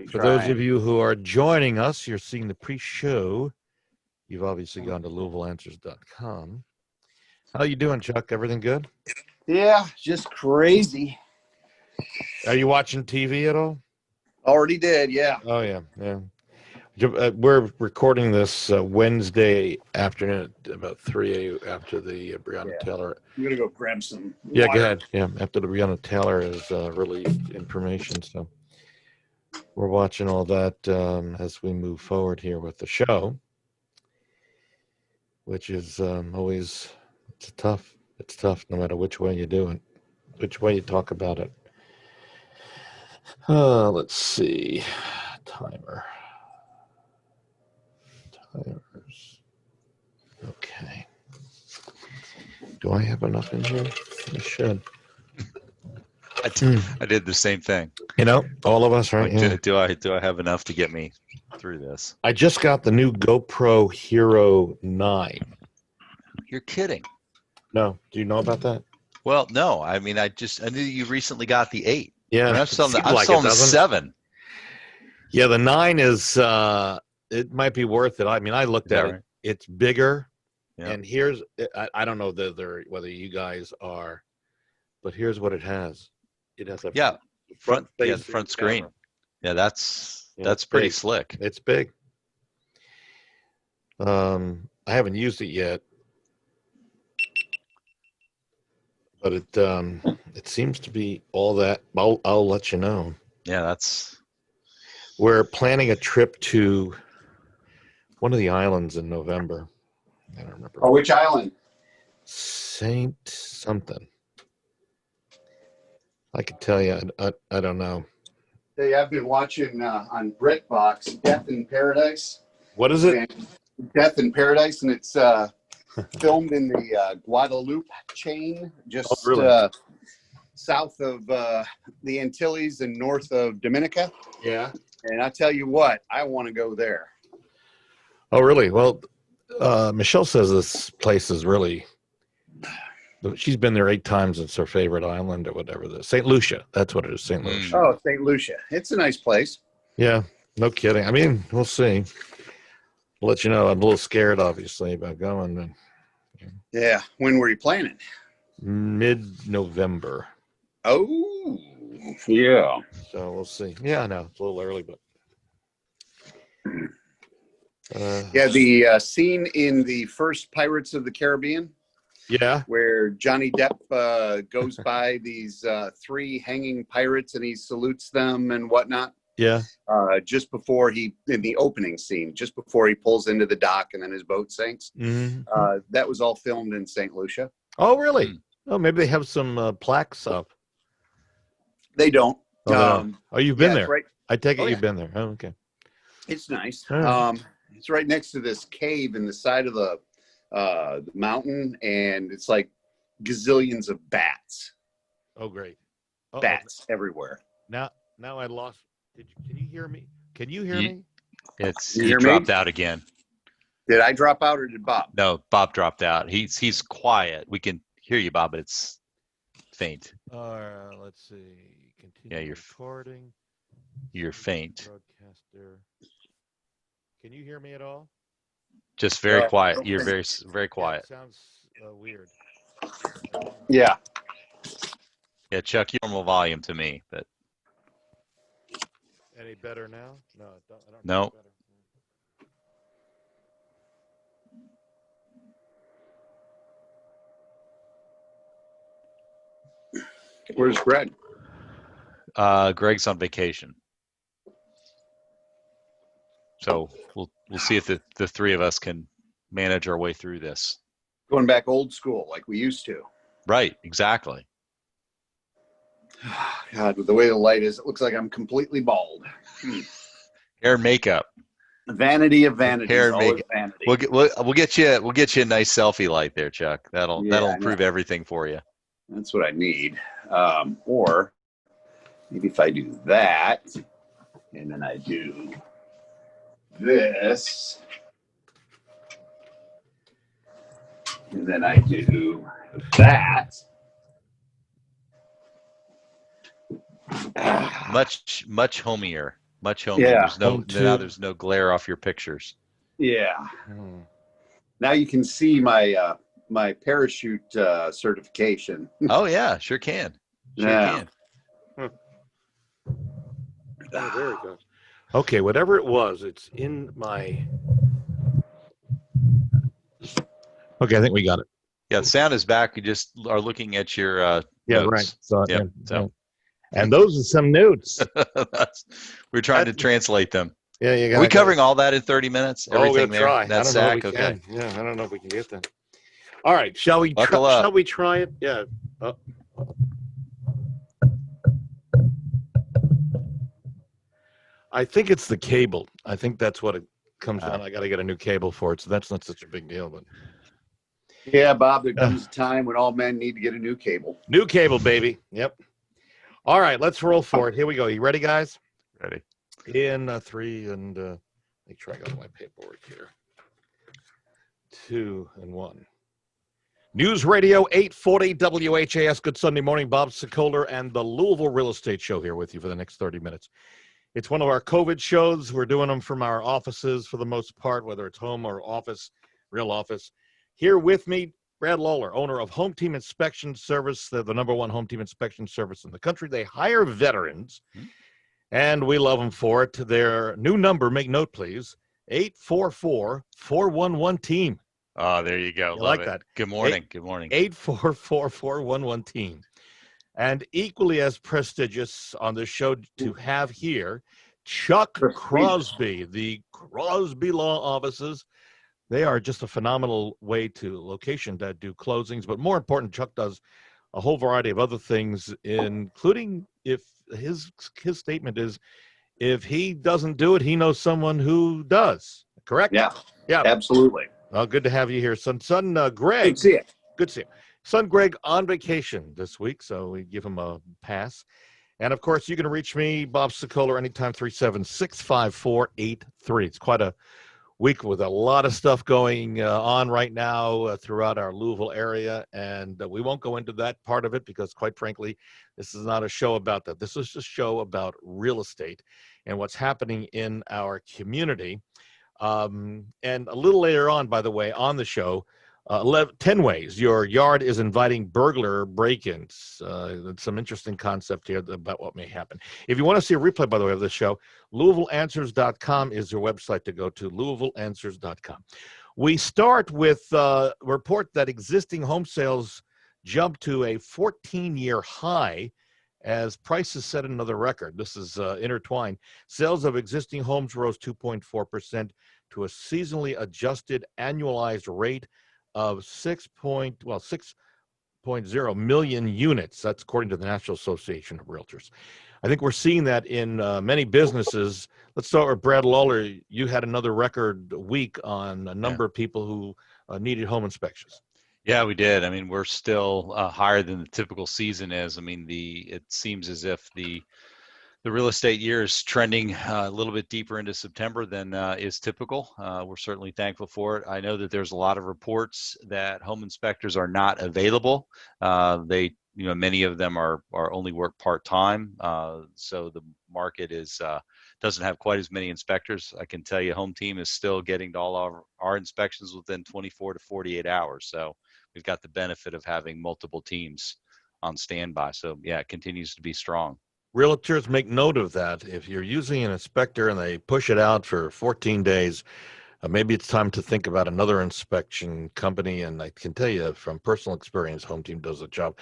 For those of you who are joining us, you're seeing the pre-show. You've obviously gone to LouisvilleAnswers.com. How you doing, Chuck? Everything good? Yeah, just crazy. Are you watching TV at all? Already did, yeah. Oh, yeah. We're recording this Wednesday afternoon at about 3 a.m. after the Breonna Taylor. I'm going to go grab some water. Yeah, go ahead. Yeah, after the Breonna Taylor has released information. So we're watching all that as we move forward here with the show, which is always, it's tough. It's tough no matter which way you do it, which way you talk about it. Let's see. Timers. Okay. Do I have enough in here? I should. I did the same thing. You know, all of us, right? Yeah. Do I have enough to get me through this? I just got the new GoPro Hero 9. You're kidding. No. Do you know about that? Well, no. I mean, I knew you recently got the 8. Yeah. I'm selling the 7. Yeah, the 9 is, it might be worth it. I mean, I looked at it. It's bigger. Yeah. And here's, I don't know whether you guys are, but here's what it has. It has a front screen. Camera. Yeah, that's pretty slick. It's big. I haven't used it yet, but it seems to be all that. I'll let you know. Yeah, we're planning a trip to one of the islands in November. I don't remember. Oh, which island? Saint something. I could tell you. I don't know. Hey, I've been watching on BritBox Death in Paradise. What is it? Death in Paradise, and it's filmed in the Guadalupe chain, just south of the Antilles and north of Dominica. Yeah. And I tell you what, I want to go there. Oh, really? Well, Michelle says this place is really, she's been there 8 times. It's her favorite island or whatever. St. Lucia. That's what it is, St. Lucia. Oh, St. Lucia. It's a nice place. Yeah, no kidding. I mean, we'll see. I'll let you know. I'm a little scared, obviously, about going. But, yeah. When were you planning? Mid-November. Oh, yeah. So we'll see. Yeah, I know. It's a little early, but. Yeah, the scene in the first Pirates of the Caribbean. Yeah. Where Johnny Depp goes by these 3 hanging pirates and he salutes them and whatnot. Yeah. Just before in the opening scene, just before he pulls into the dock and then his boat sinks. Mm-hmm. That was all filmed in St. Lucia. Oh, really? Oh, maybe they have some plaques up. They don't. Oh, you've been there. Right. I take it you've been there. Oh, okay. It's nice. Right. It's right next to this cave in the side of the mountain, and it's like gazillions of bats. Oh, great. Bats everywhere. Now I lost. Can you hear me? Can you hear me? You dropped out again. Did I drop out or did Bob? No, Bob dropped out. He's quiet. We can hear you, Bob, but it's faint. Let's see. Continue recording. You're faint. Broadcaster. Can you hear me at all? Just very quiet. You're very, very quiet. Sounds weird. Yeah. Yeah, Chuck, your normal volume to me, but. Any better now? No, I don't. No. Where's Greg? Greg's on vacation. So we'll see if the 3 of us can manage our way through this. Going back old school like we used to. Right, exactly. God, with the way the light is, it looks like I'm completely bald. Hair and makeup. Vanity of vanity. Hair and makeup. Vanity. We'll get you a nice selfie light there, Chuck. That'll improve everything for you. That's what I need. Or maybe if I do that, and then I do this, and then I do that. Much homier. Much homey. Yeah. There's no glare off your pictures. Yeah. Now you can see my my parachute certification. Oh yeah, sure can. Sure can. Oh, very good. Okay, whatever it was, it's in my. Okay, I think we got it. Yeah, the sound is back. We just are looking at your Yeah, notes. right. So, Yep. yeah, So. And those are some notes. We're trying to translate them. Yeah, you got. Are we covering all that in 30 minutes? Everything Everything there? there? Try. That's I don't know if we okay. can. Yeah, I don't know if we can get that. All right, shall we? Shall we try it? Yeah. I think it's the cable. I think that's what it comes down. I got to get a new cable for it, so that's not such a big deal. But yeah, Bob, there comes a time when all men need to get a new cable. New cable, baby. Yep. All right, let's roll for it. Here we go. You ready, guys? Ready. In 3 and make sure I got my paperwork here. 2 and 1. News Radio 840 WHAS. Good Sunday morning. Bob Sokoler and the Louisville Real Estate Show here with you for the next 30 minutes. It's one of our COVID shows. We're doing them from our offices for the most part, whether it's home or office, real office. Here with me, Brad Lawler, owner of Home Team Inspection Service. They're the #1 home team inspection service in the country. They hire veterans, and we love them for it. Their new number, make note, please, 844-411-TEAM. Oh, there you go. Love that. Good morning. Good morning. 844-411-TEAM. And equally as prestigious on the show to have here, Chuck Crosby, the Crosby Law Offices. They are just a phenomenal location that do closings. But more important, Chuck does a whole variety of other things, including if his statement is, if he doesn't do it, he knows someone who does. Correct? Yeah. Yeah. Absolutely. Well, good to have you here, son. Greg. Good to see you. Good to see you. Son Greg on vacation this week, so we give him a pass. And, of course, you can reach me, Bob Sokoler, anytime, 376-5483. It's quite a week with a lot of stuff going on right now throughout our Louisville area, and we won't go into that part of it because, quite frankly, this is not a show about that. This is a show about real estate and what's happening in our community. And a little later on, by the way, on the show, 10 ways your yard is inviting burglar break-ins. Some interesting concept here about what may happen. If you want to see a replay, by the way, of this show, LouisvilleAnswers.com is your website to go to, LouisvilleAnswers.com. We start with a report that existing home sales jumped to a 14-year high as prices set another record. This is intertwined. Sales of existing homes rose 2.4% to a seasonally adjusted annualized rate of 6.0 million units. That's according to the National Association of Realtors. I think we're seeing that in many businesses. Let's start with Brad Lawler. You had another record week on a number of people who needed home inspections. Yeah, we did. I mean, we're still higher than the typical season is. I mean, it seems as if the real estate year is trending a little bit deeper into September than is typical. We're certainly thankful for it. I know that there's a lot of reports that home inspectors are not available. Many of them are only work part-time. So the market doesn't have quite as many inspectors. I can tell you Home Team is still getting to all our inspections within 24 to 48 hours. So we've got the benefit of having multiple teams on standby. So yeah, it continues to be strong. Realtors, make note of that. If you're using an inspector and they push it out for 14 days, maybe it's time to think about another inspection company. And I can tell you from personal experience, Home Team does a job.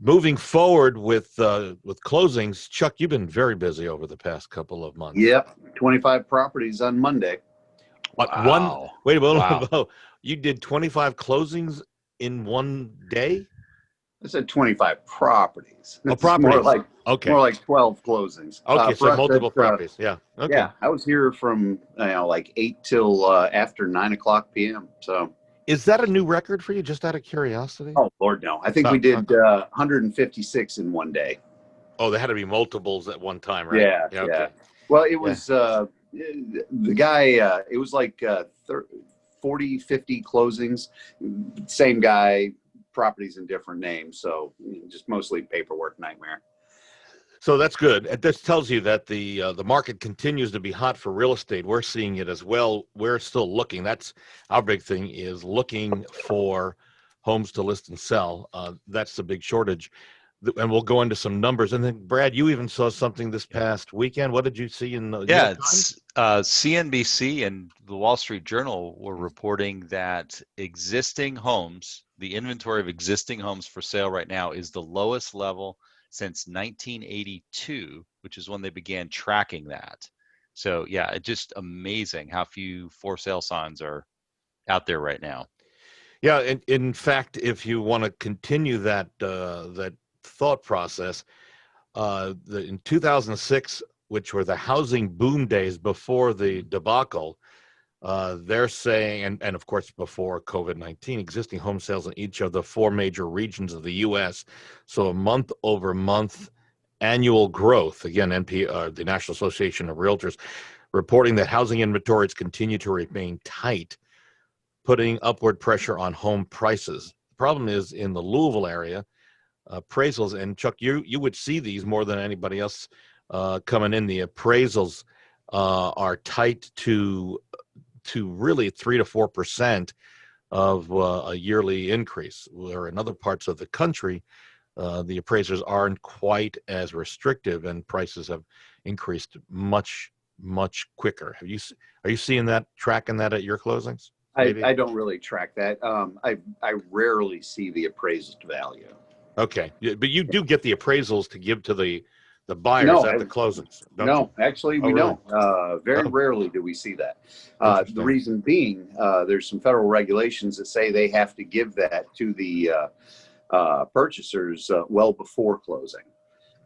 Moving forward with closings, Chuck, you've been very busy over the past couple of months. Yep, 25 properties on Monday. What, wow. Wait a minute. Wow. You did 25 closings in one day? I said 25 properties. Properties. More like 12 closings. Okay, so multiple properties. Yeah. Okay. Yeah, I was here from like 8 till after 9 o'clock p.m. So. Is that a new record for you, just out of curiosity? Oh, Lord, no. I think we did 156 in one day. Oh, there had to be multiples at one time, right? Yeah. Okay. Well, it was the guy, it was like 40, 50 closings. Same guy, properties in different names. So just mostly paperwork nightmare. So that's good. This tells you that the market continues to be hot for real estate. We're seeing it as well. We're still looking. That's our big thing, is looking for homes to list and sell. That's the big shortage. And we'll go into some numbers. And then, Brad, you even saw something this past weekend. What did you see in the New York Times? CNBC and the Wall Street Journal were reporting that existing homes, the inventory of existing homes for sale right now, is the lowest level since 1982, which is when they began tracking that. So yeah, it's just amazing how few for sale signs are out there right now. Yeah, in fact, if you want to continue that that thought process, in 2006, which were the housing boom days before the debacle, they're saying, and of course before COVID-19, existing home sales in each of the four major regions of the U.S. So a month-over-month annual growth. Again, the National Association of Realtors, reporting that housing inventories continue to remain tight, putting upward pressure on home prices. The problem is in the Louisville area, appraisals, and Chuck, you would see these more than anybody else coming in. The appraisals are tight to really 3 to 4% of a yearly increase. Where in other parts of the country, the appraisers aren't quite as restrictive, and prices have increased much quicker. Are you seeing that, tracking that at your closings? I don't really track that. I rarely see the appraised value. Okay, but you do get the appraisals to give to the buyers at the closings, don't you? Actually, we really? don't. Very rarely do we see that. The reason being, there's some federal regulations that say they have to give that to the purchasers well before closing.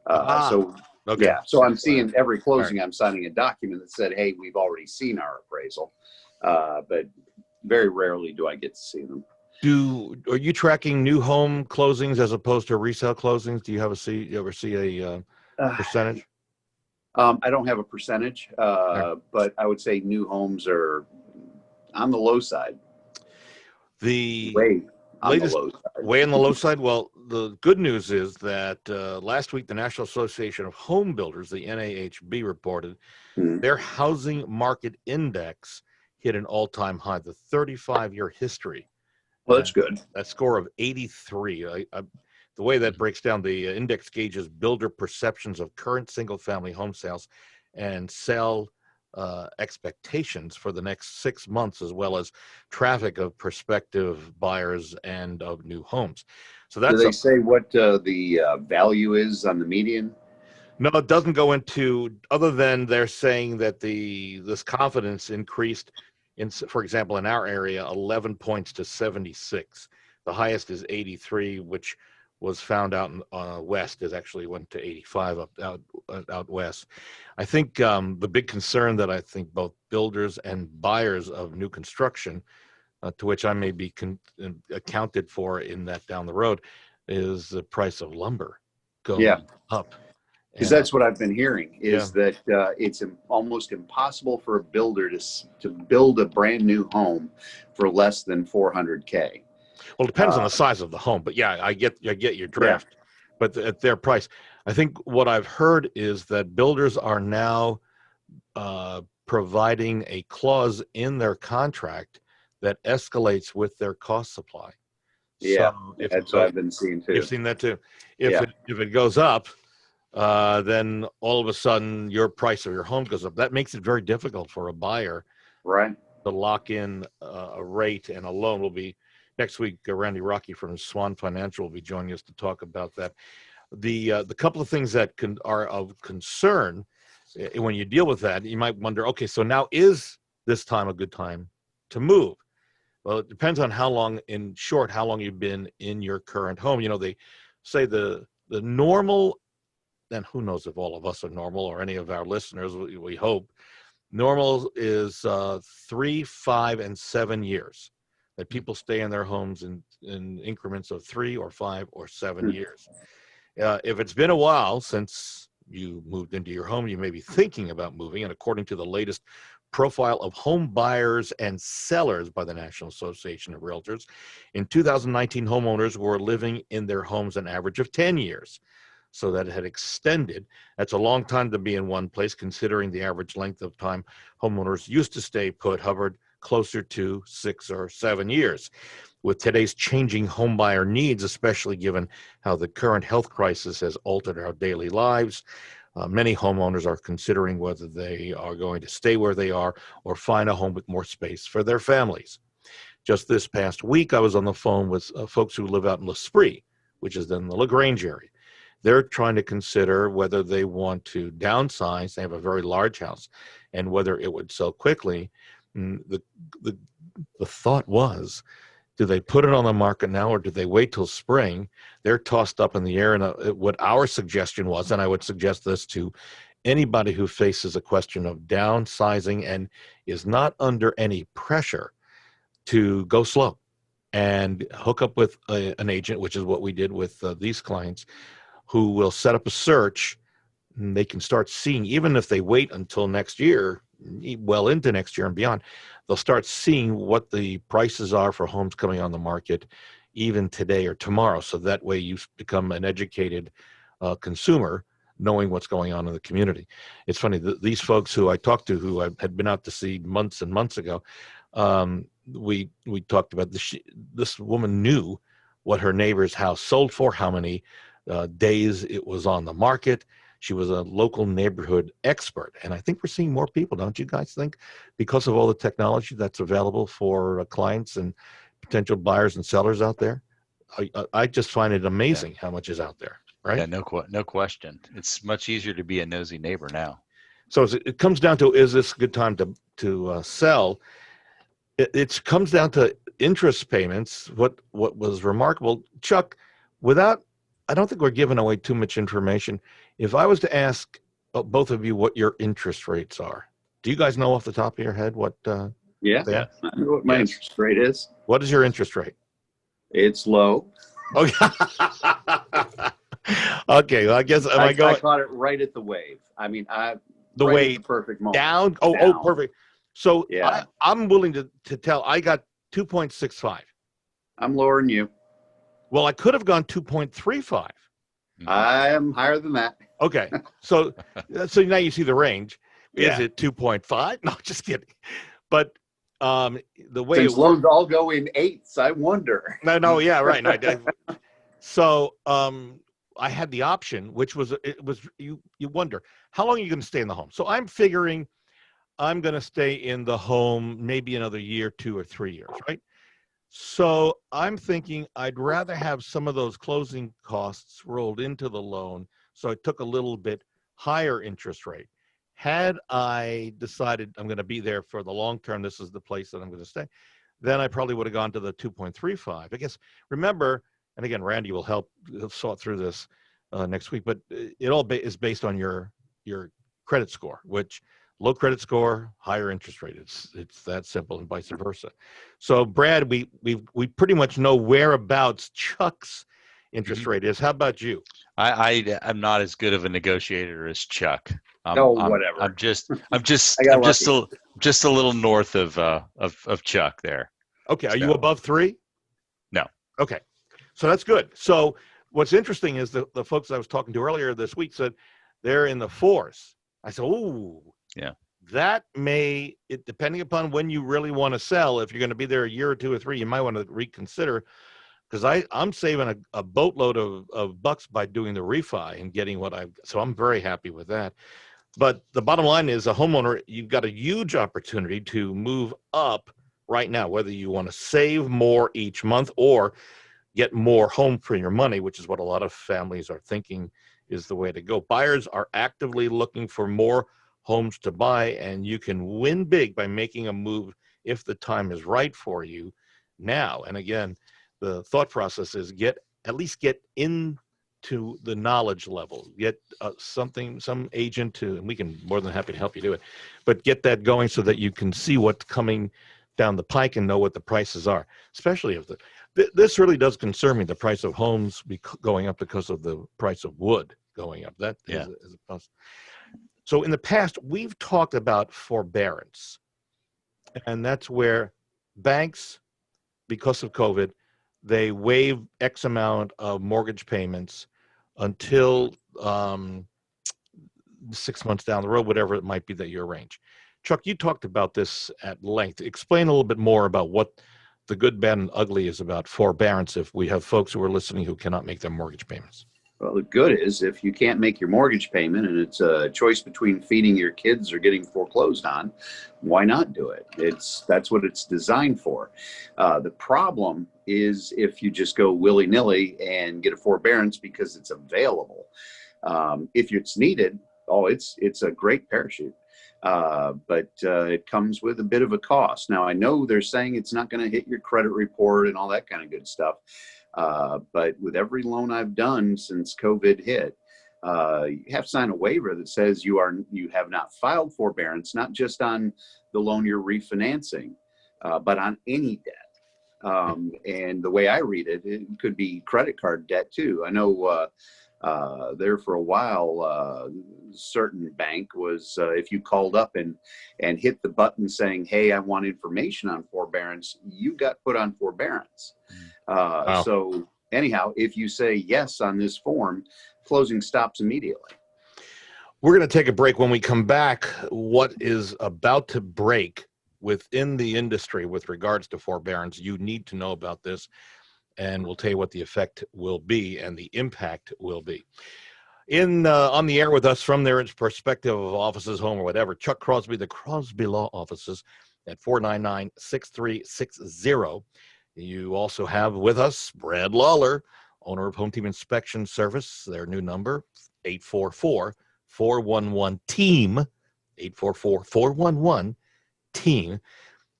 So okay. Yeah, so I'm seeing every closing, I'm signing a document that said, hey, we've already seen our appraisal, but very rarely do I get to see them. Are you tracking new home closings as opposed to resale closings? Do you ever see a percentage? I don't have a percentage, but I would say new homes are on the low side. Way on the low side. Well, the good news is that last week the National Association of Home Builders, the NAHB, reported their housing market index hit an all-time high, the 35-year history. Well, that's good. That score of 83. The way that breaks down, the index gauges builder perceptions of current single-family home sales and sale expectations for the next 6 months, as well as traffic of prospective buyers and of new homes. So that's. Do they say what the value is on the median? No, it doesn't go into, other than they're saying that this confidence increased in, for example, in our area, 11 points to 76. The highest is 83, which was found out in west. It actually went to 85 out west. I think the big concern that I think both builders and buyers of new construction, to which I may be accounted for in that down the road, is the price of lumber going up. Because that's what I've been hearing, is that it's almost impossible for a builder to build a brand new home for less than $400K. Well, it depends on the size of the home, but yeah, I get your drift. Yeah. But at their price, I think what I've heard is that builders are now providing a clause in their contract that escalates with their cost supply. Yeah, so that's what I've been seeing too. You've seen that too. If it goes up, then all of a sudden your price of your home goes up. That makes it very difficult for a buyer, right, to lock in a rate and a loan. Will be next week. Randy Rocky from Swan Financial will be joining us to talk about that. The couple of things that are of concern when you deal with that, you might wonder, okay, so now is this time a good time to move? Well, it depends on how long you've been in your current home. You know, they say the normal, and who knows if all of us are normal or any of our listeners, we hope, normal is 3, 5, and 7 years. That people stay in their homes in increments of 3 or 5 or 7 years. If it's been a while since you moved into your home, you may be thinking about moving. And according to the latest profile of home buyers and sellers by the National Association of Realtors, in 2019, homeowners were living in their homes an average of 10 years. so that it had extended. That's a long time to be in one place, considering the average length of time homeowners used to stay put hovered closer to 6 or 7 years. With today's changing homebuyer needs, especially given how the current health crisis has altered our daily lives, many homeowners are considering whether they are going to stay where they are or find a home with more space for their families. Just this past week, I was on the phone with folks who live out in L'Esprit, which is in the LaGrange area. They're trying to consider whether they want to downsize. They have a very large house, and whether it would sell quickly. The thought was, do they put it on the market now, or do they wait till spring? They're tossed up in the air. And what our suggestion was, and I would suggest this to anybody who faces a question of downsizing and is not under any pressure, to go slow and hook up with an agent, which is what we did with these clients, who will set up a search. And they can start seeing, even if they wait until next year, well into next year and beyond, they'll start seeing what the prices are for homes coming on the market even today or tomorrow. So that way you become an educated consumer, knowing what's going on in the community. It's funny, these folks who I talked to, who I had been out to see months and months ago, we talked about this woman knew what her neighbor's house sold for, how many days it was on the market. She was a local neighborhood expert. And I think we're seeing more people, don't you guys think? Because of all the technology that's available for clients and potential buyers and sellers out there. I just find it amazing how much is out there, right? Yeah, no question. It's much easier to be a nosy neighbor now. So it comes down to, is this a good time to sell? It comes down to interest payments. What was remarkable, Chuck, I don't think we're giving away too much information. If I was to ask both of you what your interest rates are, do you guys know off the top of your head what? Yeah, I know what my interest rate is. What is your interest rate? It's low. Okay. Okay. Well, I guess I caught it right at the wave. I mean, the right wave at the perfect moment. Down. Oh, perfect. So yeah, I'm willing to tell. I got 2.65. I'm lower than you. Well, I could have gone 2.35. I am higher than that. Okay. So now you see the range. Is Yeah. it 2.5? No, just kidding. But the way Since loans all go in eighths, I wonder. No, yeah, right. So I had the option, which was you wonder, how long are you going to stay in the home? So I'm figuring I'm going to stay in the home maybe another year, 2 or 3 years, right? So I'm thinking I'd rather have some of those closing costs rolled into the loan, so I took a little bit higher interest rate. Had I decided I'm going to be there for the long term, this is the place that I'm going to stay, then I probably would have gone to the 2.35. I guess, remember, and again, Randy will help sort through this next week, but it all is based on your credit score, which low credit score, higher interest rate. It's that simple, and vice versa. So, Brad, we pretty much know whereabouts Chuck's interest rate is. How about you? I'm not as good of a negotiator as Chuck. Whatever. I'm just a little north of Chuck there. Okay. Are you above 3? No. Okay. So that's good. So what's interesting is the folks I was talking to earlier this week said they're in the 4s. I said, "Ooh, yeah, that depending upon when you really want to sell, if you're going to be there a year or 2 or 3, you might want to reconsider, because I'm saving a boatload of bucks by doing the refi and getting so I'm very happy with that. But the bottom line is, a homeowner, you've got a huge opportunity to move up right now, whether you want to save more each month or get more home for your money, which is what a lot of families are thinking is the way to go. Buyers are actively looking for more homes to buy, and you can win big by making a move if the time is right for you now. And again, the thought process is at least get into the knowledge level, get some agent and we can more than happy to help you do it, but get that going so that you can see what's coming down the pike and know what the prices are, especially if this really does concern me, the price of homes going up because of the price of wood going up. That is a plus. So in the past, we've talked about forbearance, and that's where banks, because of COVID, they waive X amount of mortgage payments until 6 months down the road, whatever it might be that you arrange. Chuck, you talked about this at length. Explain a little bit more about what the good, bad, and ugly is about forbearance if we have folks who are listening who cannot make their mortgage payments. Well, the good is if you can't make your mortgage payment and it's a choice between feeding your kids or getting foreclosed on, why not do it? That's what it's designed for. The problem is if you just go willy-nilly and get a forbearance because it's available. If it's needed, it's a great parachute. But it comes with a bit of a cost. Now, I know they're saying it's not going to hit your credit report and all that kind of good stuff. But with every loan I've done since COVID hit, you have to sign a waiver that says you have not filed forbearance, not just on the loan you're refinancing, but on any debt. And the way I read it, it could be credit card debt too. I know there for a while, certain bank was if you called up and hit the button saying, "Hey, I want information on forbearance," you got put on forbearance. Wow. So anyhow, if you say yes on this form, closing stops immediately. We're going to take a break. When we come back, what is about to break within the industry with regards to forbearance? You need to know about this, and we'll tell you what the effect will be and the impact will be. On the air with us from their perspective of offices, home, or whatever, Chuck Crosby, the Crosby Law Offices at 499-6360. You also have with us Brad Lawler, owner of Home Team Inspection Service. Their new number, 844-411-TEAM, 844-411-TEAM.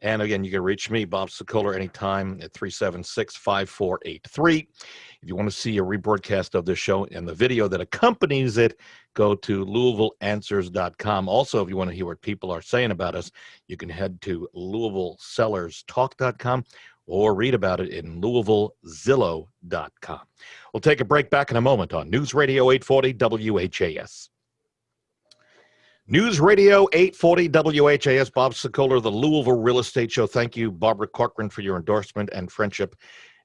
And again, you can reach me, Bob Sokoler, anytime at 376-5483. If you want to see a rebroadcast of this show and the video that accompanies it, go to LouisvilleAnswers.com. Also, if you want to hear what people are saying about us, you can head to LouisvilleSellersTalk.com or read about it in LouisvilleZillow.com. We'll take a break. Back in a moment on News Radio 840 WHAS. News Radio 840 WHAS, Bob Sokoler, the Louisville Real Estate Show. Thank you, Barbara Corcoran, for your endorsement and friendship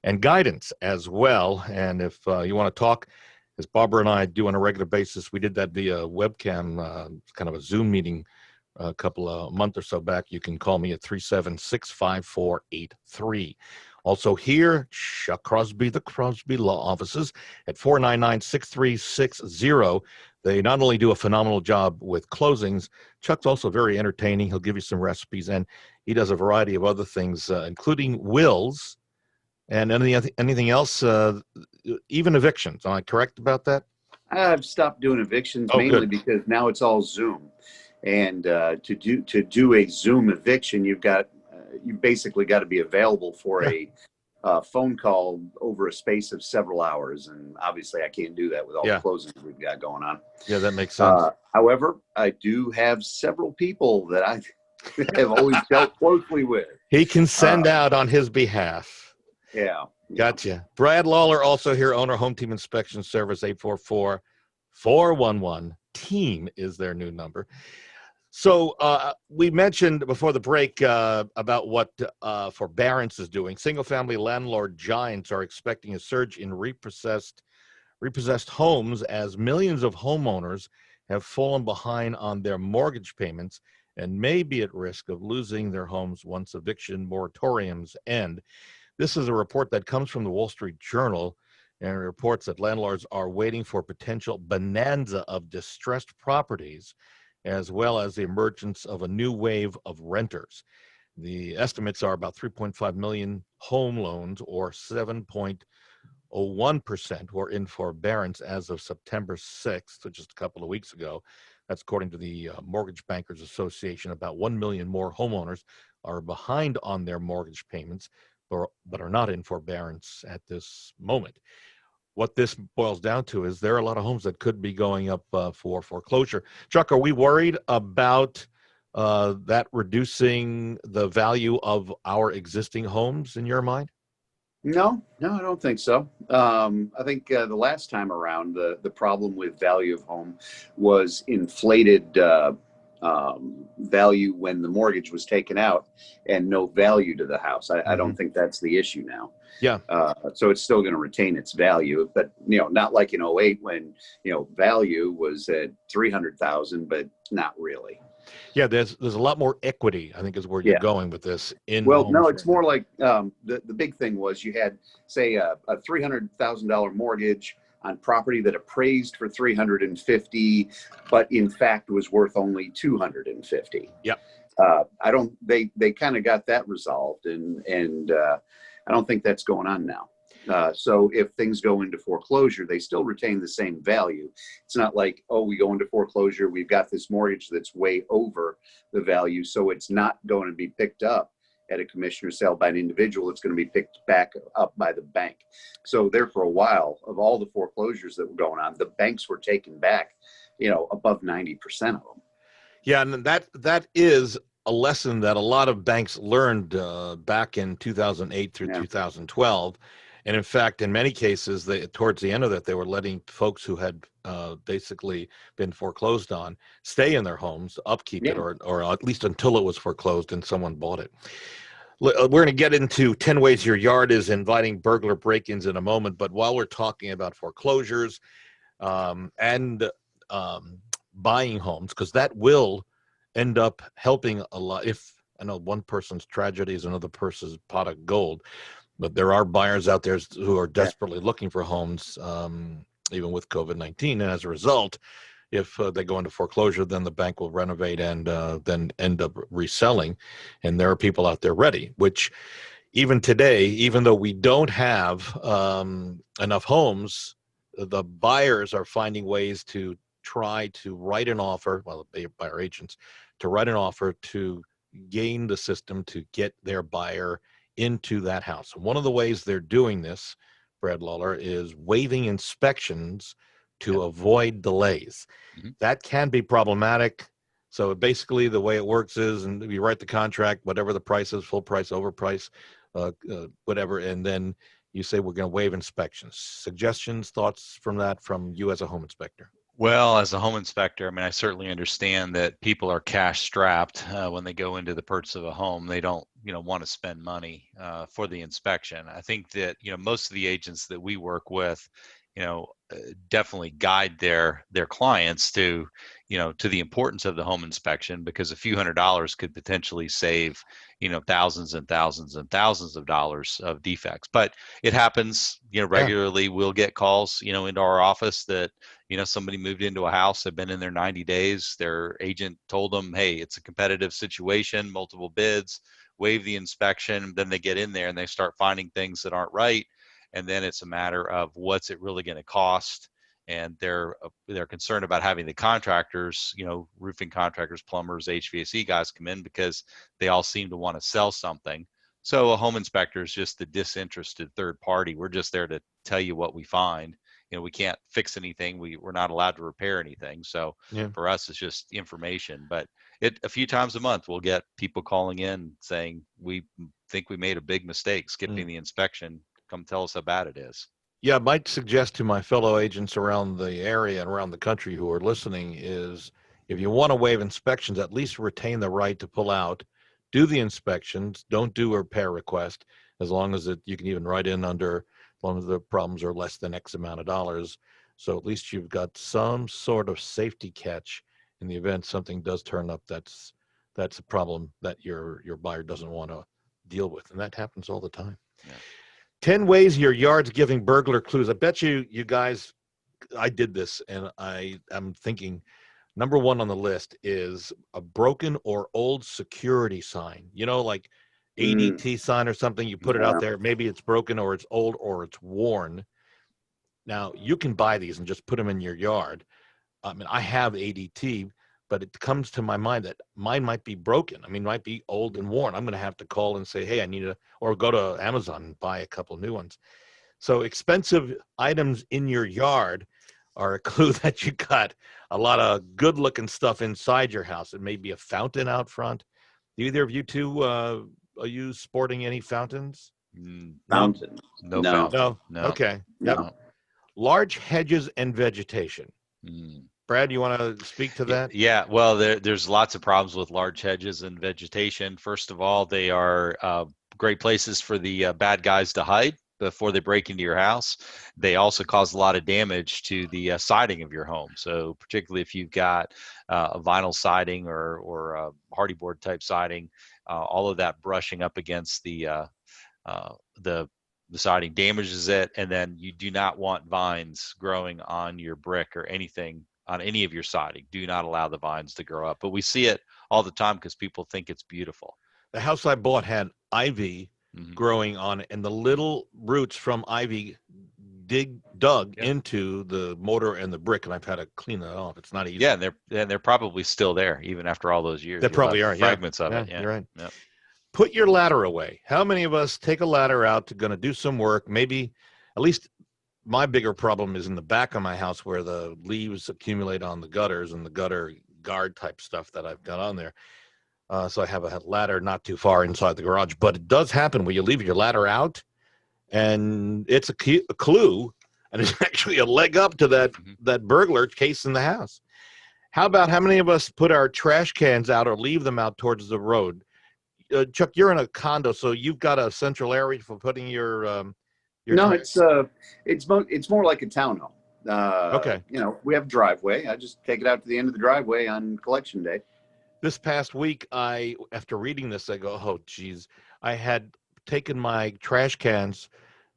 and guidance as well. And if you want to talk, as Barbara and I do on a regular basis, we did that via webcam, kind of a Zoom meeting a couple of months or so back. You can call me at 376-5483. Also here, Chuck Crosby, the Crosby Law Offices at 499-6360. They not only do a phenomenal job with closings, Chuck's also very entertaining. He'll give you some recipes, and he does a variety of other things, including wills and anything else, even evictions. Am I correct about that? I've stopped doing evictions good. mainly because now it's all Zoom. And to do a Zoom eviction, you basically got to be available for a phone call over a space of several hours, and obviously I can't do that with all the closings we've got going on. Yeah, that makes sense. However, I do have several people that I have always dealt closely with. He can send out on his behalf. Yeah. Gotcha. Brad Lawler, also here, owner Home Team Inspection Service, 844-411-TEAM is their new number. So we mentioned before the break about what forbearance is doing. Single-family landlord giants are expecting a surge in repossessed homes as millions of homeowners have fallen behind on their mortgage payments and may be at risk of losing their homes once eviction moratoriums end. This is a report that comes from the Wall Street Journal, and it reports that landlords are waiting for potential bonanza of distressed properties, as well as the emergence of a new wave of renters. The estimates are about 3.5 million home loans, or 7.01%, were in forbearance as of September 6th, which is a couple of weeks ago. That's according to the Mortgage Bankers Association. About 1 million more homeowners are behind on their mortgage payments, but are not in forbearance at this moment. What this boils down to is there are a lot of homes that could be going up for foreclosure. Chuck, are we worried about that reducing the value of our existing homes in your mind? No, I don't think so. I think the last time around, the problem with value of home was inflated value when the mortgage was taken out, and no value to the house. I don't think that's the issue now. Yeah. So it's still going to retain its value, but not like in '08 when value was at 300,000, but not really. Yeah, there's a lot more equity, I think, is where you're going with this. No, it's more like the big thing was you had, say, a $300,000 mortgage on property that appraised for 350, but in fact was worth only 250. Yep. They kind of got that resolved, and I don't think that's going on now. So if things go into foreclosure, they still retain the same value. It's not like, oh, we go into foreclosure, we've got this mortgage that's way over the value, so it's not going to be picked up at a commissioner sale by an individual. It's going to be picked back up by the bank. So there for a while, of all the foreclosures that were going on, the banks were taking back, above 90% of them. Yeah, and that is a lesson that a lot of banks learned back in 2008 through 2012. And in fact, in many cases, towards the end of that, they were letting folks who had basically been foreclosed on stay in their homes, upkeep it, or at least until it was foreclosed and someone bought it. We're going to get into 10 ways your yard is inviting burglar break-ins in a moment. But while we're talking about foreclosures and buying homes, because that will end up helping a lot. If I know one person's tragedy is another person's pot of gold, but there are buyers out there who are desperately looking for homes, even with COVID-19. And as a result, if they go into foreclosure, then the bank will renovate and then end up reselling. And there are people out there ready, which even today, even though we don't have enough homes, the buyers are finding ways to try to write an offer, well, buyer agents, to write an offer to gain the system to get their buyer into that house. And one of the ways they're doing this, Brad Lawler, is waiving inspections to avoid delays. That can be problematic. So basically the way it works is, and you write the contract, whatever the price is, full price, overprice, whatever, and then you say we're going to waive inspections. Suggestions, thoughts from you as a home inspector? Well, as a home inspector, I mean, I certainly understand that people are cash strapped when they go into the purchase of a home. They don't, want to spend money for the inspection. I think that, most of the agents that we work with, definitely guide their clients to the importance of the home inspection, because a few $100s could potentially save, thousands and thousands and thousands of dollars of defects. But it happens, regularly. We'll get calls, into our office that, somebody moved into a house, they've been in there 90 days. Their agent told them, hey, it's a competitive situation, multiple bids, waive the inspection. Then they get in there and they start finding things that aren't right. And then it's a matter of what's it really going to cost. And they're concerned about having the contractors, roofing contractors, plumbers, HVAC guys come in because they all seem to want to sell something. So a home inspector is just the disinterested third party. We're just there to tell you what we find. We can't fix anything. We're not allowed to repair anything. So for us, it's just information. But a few times a month, we'll get people calling in saying, we think we made a big mistake skipping the inspection. Come tell us how bad it is. Yeah, I might suggest to my fellow agents around the area and around the country who are listening is, if you want to waive inspections, at least retain the right to pull out, do the inspections, don't do a repair request, as long as you can even write in under, as long as the problems are less than X amount of dollars. So at least you've got some sort of safety catch in the event something does turn up that's a problem that your buyer doesn't want to deal with. And that happens all the time. Yeah. 10 ways your yard's giving burglar clues. I bet you guys, I did this, and I'm thinking number one on the list is a broken or old security sign. Like ADT sign or something. You put it out there. Maybe it's broken or it's old or it's worn. Now, you can buy these and just put them in your yard. I mean, I have ADT, but it comes to my mind that mine might be broken. I mean, might be old and worn. I'm going to have to call and say, hey, I need or go to Amazon and buy a couple new ones. So expensive items in your yard are a clue that you got a lot of good looking stuff inside your house. It may be a fountain out front. Do either of you two, are you sporting any fountains? Fountain. No fountain. No. Okay. No. Yep. Large hedges and vegetation. Brad, you want to speak to that? Yeah, well, there's lots of problems with large hedges and vegetation. First of all, they are great places for the bad guys to hide before they break into your house. They also cause a lot of damage to the siding of your home. So particularly if you've got a vinyl siding or a hardy board type siding, all of that brushing up against the siding damages it, and then you do not want vines growing on your brick or anything on any of your siding. Do not allow the vines to grow up. But we see it all the time because people think it's beautiful. The house I bought had ivy growing on it, and the little roots from ivy dug into the mortar and the brick, and I've had to clean that off. It's not easy. Yeah, and they're probably still there even after all those years. They probably are. Fragments of it. Yeah, you're right. Yep. Put your ladder away. How many of us take a ladder out to going to do some work? Maybe, at least my bigger problem is in the back of my house where the leaves accumulate on the gutters and the gutter guard type stuff that I've got on there. So I have a ladder not too far inside the garage, but it does happen where you leave your ladder out and it's a clue, and it's actually a leg up to that burglar case in the house. How many of us put our trash cans out or leave them out towards the road? Chuck, you're in a condo, so you've got a central area for putting your no, it's more like a townhome. Okay. We have a driveway. I just take it out to the end of the driveway on collection day. This past week, after reading this, I go, oh, geez. I had taken my trash cans,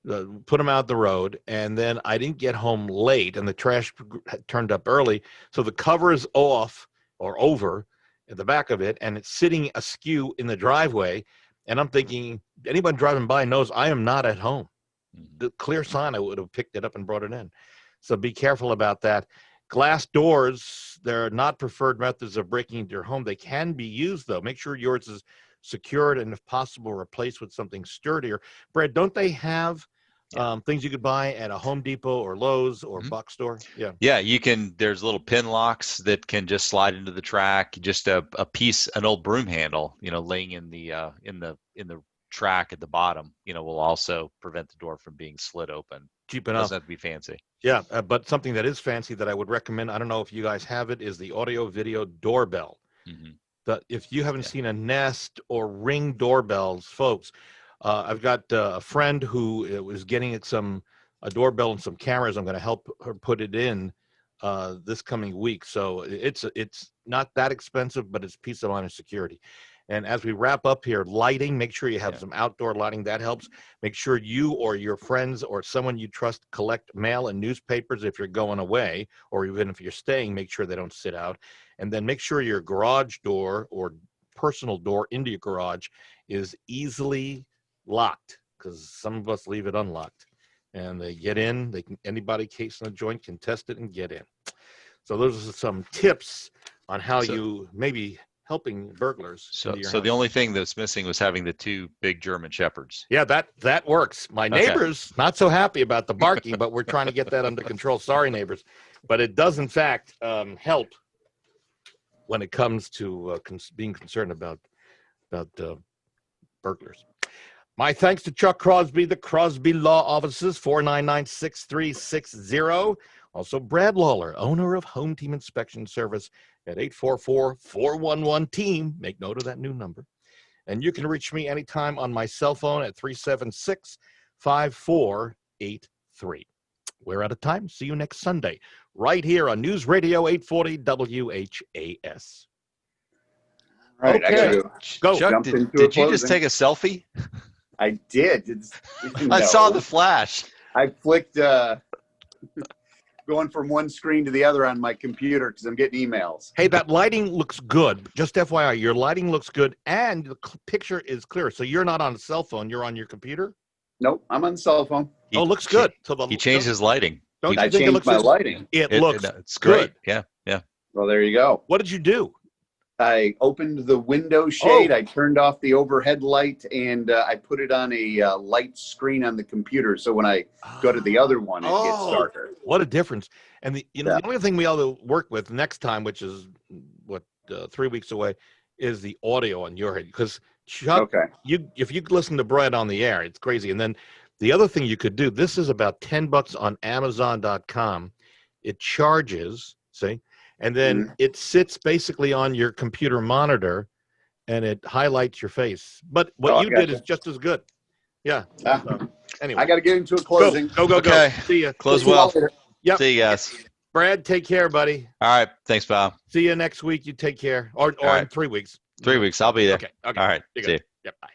put them out the road, and then I didn't get home late, and the trash had turned up early, so the cover is off or over at the back of it, and it's sitting askew in the driveway, and I'm thinking, anyone driving by knows I am not at home. The clear sign, I would have picked it up and brought it in. So be careful about that. Glass doors, they're not preferred methods of breaking into your home. They can be used, though. Make sure yours is secured and, if possible, replaced with something sturdier. Brad, don't they have things you could buy at a Home Depot or Lowe's or box store? Yeah, you can. There's little pin locks that can just slide into the track. Just an old broom handle, laying in the track at the bottom, will also prevent the door from being slid open. Cheap enough. Doesn't have to be fancy. Yeah, but something that is fancy that I would recommend, I don't know if you guys have it, is the audio video doorbell. If you haven't seen a Nest or Ring doorbells, folks, I've got a friend who was getting a doorbell and some cameras. I'm going to help her put it in this coming week. So it's not that expensive, but it's peace of mind and security. And as we wrap up here, lighting, make sure you have some outdoor lighting. That helps. Make sure you or your friends or someone you trust collect mail and newspapers if you're going away, or even if you're staying, make sure they don't sit out. And then make sure your garage door or personal door into your garage is easily locked, because some of us leave it unlocked. And they get in, anybody casing a joint can test it and get in. So those are some tips on how you maybe helping burglars. So the only thing that's missing was having the two big German shepherds. Yeah, that works. My neighbors not so happy about the barking, but we're trying to get that under control. Sorry, neighbors, but it does in fact help when it comes to being concerned about burglars. My thanks to Chuck Crosby, the Crosby Law Offices, 499-6360. Also, Brad Lawler, owner of Home Team Inspection Service at 844-411-TEAM. Make note of that new number. And you can reach me anytime on my cell phone at 376-5483. We're out of time. See you next Sunday, right here on News Radio 840 WHAS. All right, okay. Go. Chuck, did you just take a selfie? I did. I saw the flash. I flicked going from one screen to the other on my computer because I'm getting emails. Hey, that lighting looks good. Just FYI, your lighting looks good and the picture is clear. So you're not on a cell phone. You're on your computer? Nope, I'm on the cell phone. Looks good. So he changed his lighting. Don't I you think changed it looks my lighting. It looks it's great. good. Yeah. Well, there you go. What did you do? I opened the window shade. I turned off the overhead light, and I put it on a light screen on the computer. So when I go to the other one, it gets darker. What a difference! And the only thing we ought to work with next time, which is 3 weeks away, is the audio on your head. Because Chuck, if you listen to Brad on the air, it's crazy. And then the other thing you could do. This is about $10 on Amazon.com. It charges. See. and then it sits basically on your computer monitor, and it highlights your face. But what you did is just as good. Yeah. So, anyway, I got to get into a closing. Go. Okay. See ya. Close well. Yep. See you guys. Brad, take care, buddy. All right. Thanks, Bob. See you next week. You take care. Or right. in 3 weeks. 3 weeks. I'll be there. Okay. All right. See you. Yep. Bye.